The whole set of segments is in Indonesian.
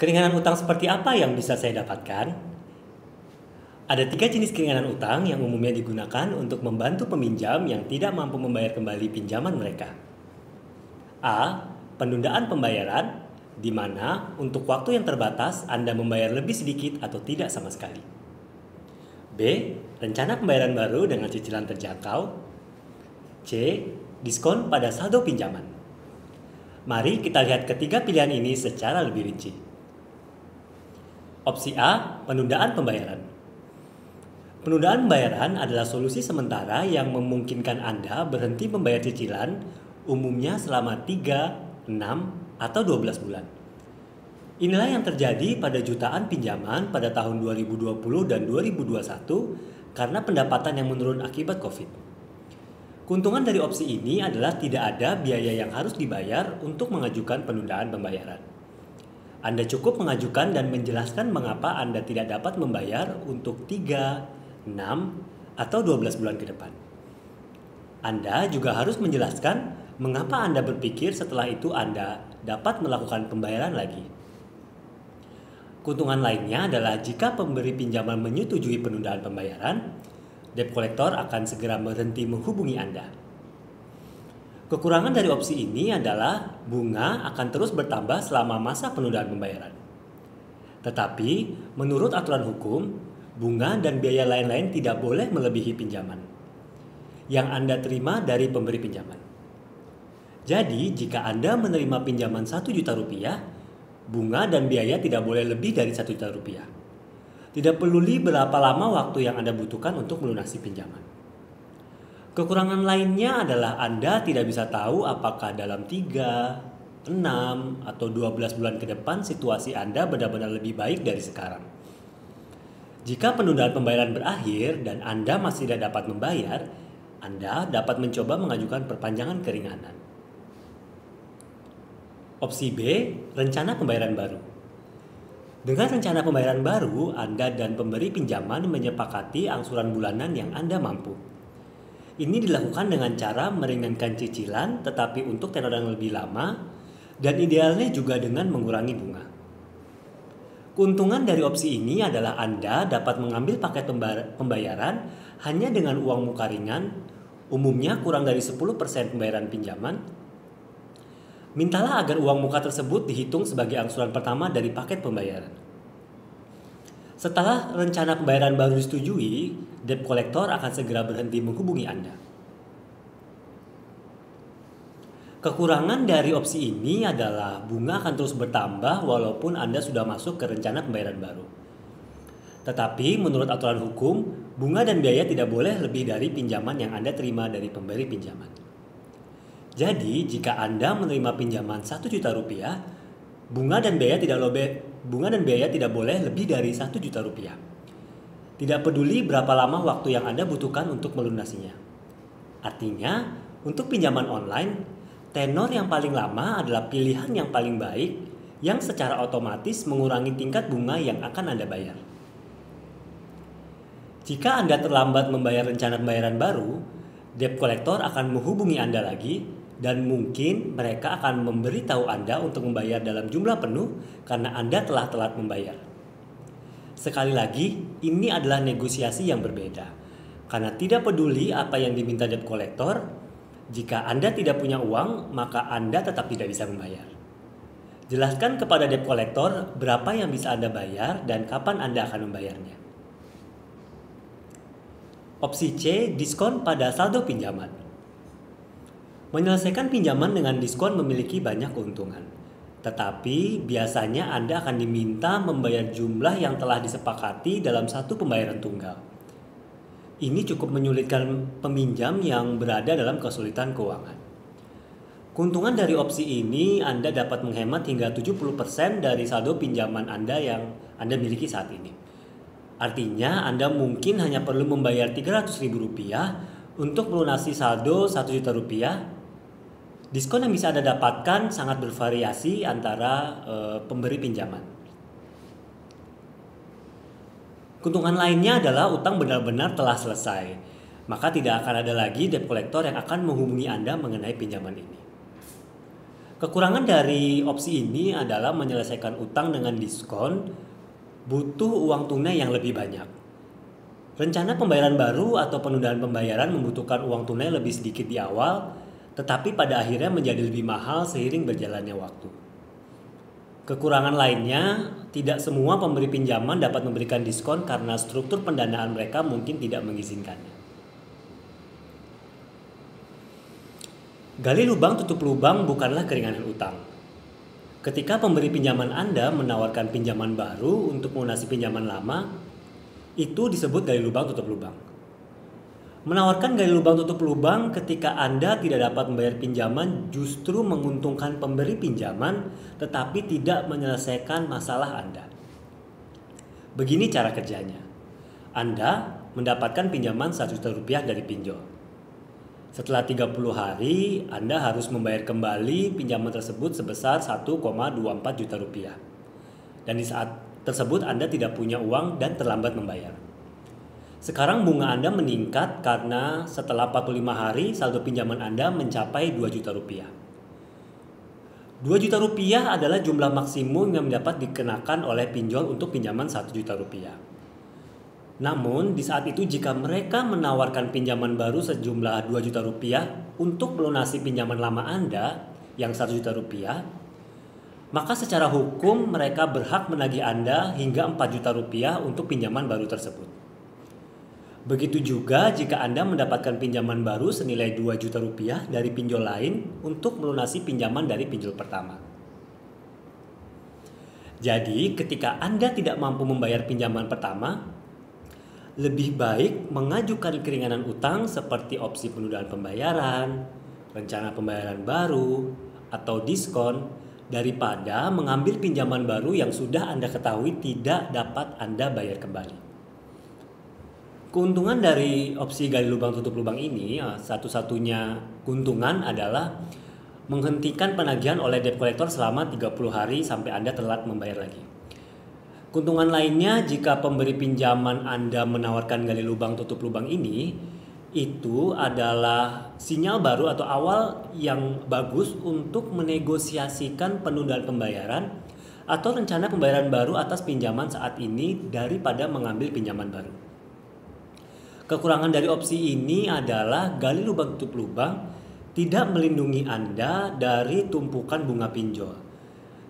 Keringanan utang seperti apa yang bisa saya dapatkan? Ada 3 jenis keringanan utang yang umumnya digunakan untuk membantu peminjam yang tidak mampu membayar kembali pinjaman mereka. A. Penundaan pembayaran, di mana untuk waktu yang terbatas Anda membayar lebih sedikit atau tidak sama sekali. B. Rencana pembayaran baru dengan cicilan terjangkau. C. Diskon pada saldo pinjaman. Mari kita lihat ketiga pilihan ini secara lebih rinci. Opsi A, penundaan pembayaran. Penundaan pembayaran adalah solusi sementara yang memungkinkan Anda berhenti membayar cicilan umumnya selama 3, 6, atau 12 bulan. Inilah yang terjadi pada jutaan pinjaman pada tahun 2020 dan 2021 karena pendapatan yang menurun akibat COVID. Keuntungan dari opsi ini adalah tidak ada biaya yang harus dibayar untuk mengajukan penundaan pembayaran. Anda cukup mengajukan dan menjelaskan mengapa Anda tidak dapat membayar untuk 3, 6, atau 12 bulan ke depan. Anda juga harus menjelaskan mengapa Anda berpikir setelah itu Anda dapat melakukan pembayaran lagi. Keuntungan lainnya adalah jika pemberi pinjaman menyetujui penundaan pembayaran, debt collector akan segera berhenti menghubungi Anda. Kekurangan dari opsi ini adalah bunga akan terus bertambah selama masa penundaan pembayaran. Tetapi, menurut aturan hukum, bunga dan biaya lain-lain tidak boleh melebihi pinjaman yang Anda terima dari pemberi pinjaman. Jadi, jika Anda menerima pinjaman 1 juta rupiah, bunga dan biaya tidak boleh lebih dari 1 juta rupiah. Tidak peduli berapa lama waktu yang Anda butuhkan untuk melunasi pinjaman. Kekurangan lainnya adalah Anda tidak bisa tahu apakah dalam 3, 6, atau 12 bulan ke depan situasi Anda benar-benar lebih baik dari sekarang. Jika penundaan pembayaran berakhir dan Anda masih tidak dapat membayar, Anda dapat mencoba mengajukan perpanjangan keringanan. Opsi B, rencana pembayaran baru. Dengan rencana pembayaran baru, Anda dan pemberi pinjaman menyepakati angsuran bulanan yang Anda mampu. Ini dilakukan dengan cara meringankan cicilan tetapi untuk tenor yang lebih lama dan idealnya juga dengan mengurangi bunga. Keuntungan dari opsi ini adalah Anda dapat mengambil paket pembayaran hanya dengan uang muka ringan, umumnya kurang dari 10% pembayaran pinjaman. Mintalah agar uang muka tersebut dihitung sebagai angsuran pertama dari paket pembayaran. Setelah rencana pembayaran baru disetujui, debt collector akan segera berhenti menghubungi Anda. Kekurangan dari opsi ini adalah bunga akan terus bertambah walaupun Anda sudah masuk ke rencana pembayaran baru. Tetapi menurut aturan hukum, bunga dan biaya tidak boleh lebih dari pinjaman yang Anda terima dari pemberi pinjaman. Jadi, jika Anda menerima pinjaman 1 juta rupiah, bunga dan biaya tidak boleh lebih dari 1 juta rupiah. Tidak peduli berapa lama waktu yang Anda butuhkan untuk melunasinya. Artinya, untuk pinjaman online, tenor yang paling lama adalah pilihan yang paling baik yang secara otomatis mengurangi tingkat bunga yang akan Anda bayar. Jika Anda terlambat membayar rencana pembayaran baru, debt collector akan menghubungi Anda lagi dan mungkin mereka akan memberitahu Anda untuk membayar dalam jumlah penuh karena Anda telah telat membayar. Sekali lagi, ini adalah negosiasi yang berbeda. Karena tidak peduli apa yang diminta debt collector, jika Anda tidak punya uang, maka Anda tetap tidak bisa membayar. Jelaskan kepada debt collector berapa yang bisa Anda bayar dan kapan Anda akan membayarnya. Opsi C, diskon pada saldo pinjaman. Menyelesaikan pinjaman dengan diskon memiliki banyak keuntungan. Tetapi biasanya Anda akan diminta membayar jumlah yang telah disepakati dalam satu pembayaran tunggal. Ini cukup menyulitkan peminjam yang berada dalam kesulitan keuangan. Keuntungan dari opsi ini Anda dapat menghemat hingga 70% dari saldo pinjaman Anda yang Anda miliki saat ini. Artinya Anda mungkin hanya perlu membayar Rp300.000 untuk melunasi saldo Rp1.000.000. Diskon yang bisa Anda dapatkan sangat bervariasi antara pemberi pinjaman. Keuntungan lainnya adalah utang benar-benar telah selesai, maka tidak akan ada lagi debt collector yang akan menghubungi Anda mengenai pinjaman ini. Kekurangan dari opsi ini adalah menyelesaikan utang dengan diskon butuh uang tunai yang lebih banyak. Rencana pembayaran baru atau penundaan pembayaran membutuhkan uang tunai lebih sedikit di awal, tetapi pada akhirnya menjadi lebih mahal seiring berjalannya waktu. Kekurangan lainnya, tidak semua pemberi pinjaman dapat memberikan diskon karena struktur pendanaan mereka mungkin tidak mengizinkannya. Gali lubang tutup lubang bukanlah keringanan utang. Ketika pemberi pinjaman Anda menawarkan pinjaman baru untuk melunasi pinjaman lama, itu disebut gali lubang tutup lubang. Menawarkan gali lubang tutup lubang ketika Anda tidak dapat membayar pinjaman justru menguntungkan pemberi pinjaman tetapi tidak menyelesaikan masalah Anda. Begini cara kerjanya. Anda mendapatkan pinjaman Rp1.000.000 dari pinjol. Setelah 30 hari, Anda harus membayar kembali pinjaman tersebut sebesar Rp1,24 juta. Dan di saat tersebut Anda tidak punya uang dan terlambat membayar. Sekarang bunga Anda meningkat karena setelah 45 hari saldo pinjaman Anda mencapai Rp2 juta. Rp2 juta adalah jumlah maksimum yang dapat dikenakan oleh pinjol untuk pinjaman Rp1 juta. Namun di saat itu jika mereka menawarkan pinjaman baru sejumlah Rp2 juta untuk melunasi pinjaman lama Anda yang Rp1 juta, maka secara hukum mereka berhak menagih Anda hingga Rp4 juta untuk pinjaman baru tersebut. Begitu juga jika Anda mendapatkan pinjaman baru senilai Rp2 juta dari pinjol lain untuk melunasi pinjaman dari pinjol pertama. Jadi ketika Anda tidak mampu membayar pinjaman pertama, lebih baik mengajukan keringanan utang seperti opsi penundaan pembayaran, rencana pembayaran baru, atau diskon daripada mengambil pinjaman baru yang sudah Anda ketahui tidak dapat Anda bayar kembali. Keuntungan dari opsi gali lubang tutup lubang ini, satu-satunya keuntungan adalah menghentikan penagihan oleh debt collector selama 30 hari sampai Anda telat membayar lagi. Keuntungan lainnya jika pemberi pinjaman Anda menawarkan gali lubang tutup lubang ini, itu adalah sinyal baru atau awal yang bagus untuk menegosiasikan penundaan pembayaran atau rencana pembayaran baru atas pinjaman saat ini daripada mengambil pinjaman baru. Kekurangan dari opsi ini adalah gali lubang tutup lubang tidak melindungi Anda dari tumpukan bunga pinjol.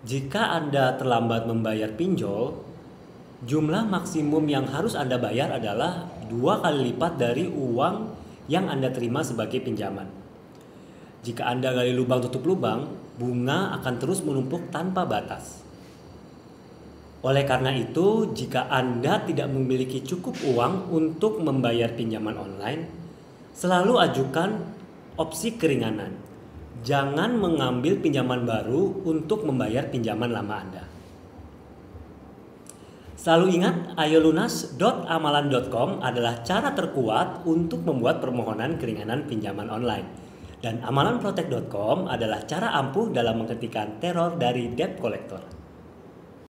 Jika Anda terlambat membayar pinjol, jumlah maksimum yang harus Anda bayar adalah 2 kali lipat dari uang yang Anda terima sebagai pinjaman. Jika Anda gali lubang tutup lubang, bunga akan terus menumpuk tanpa batas. Oleh karena itu, jika Anda tidak memiliki cukup uang untuk membayar pinjaman online, selalu ajukan opsi keringanan. Jangan mengambil pinjaman baru untuk membayar pinjaman lama Anda. Selalu ingat, ayolunas.amalan.com adalah cara terkuat untuk membuat permohonan keringanan pinjaman online. Dan amalanprotect.com adalah cara ampuh dalam menghentikan teror dari debt collector.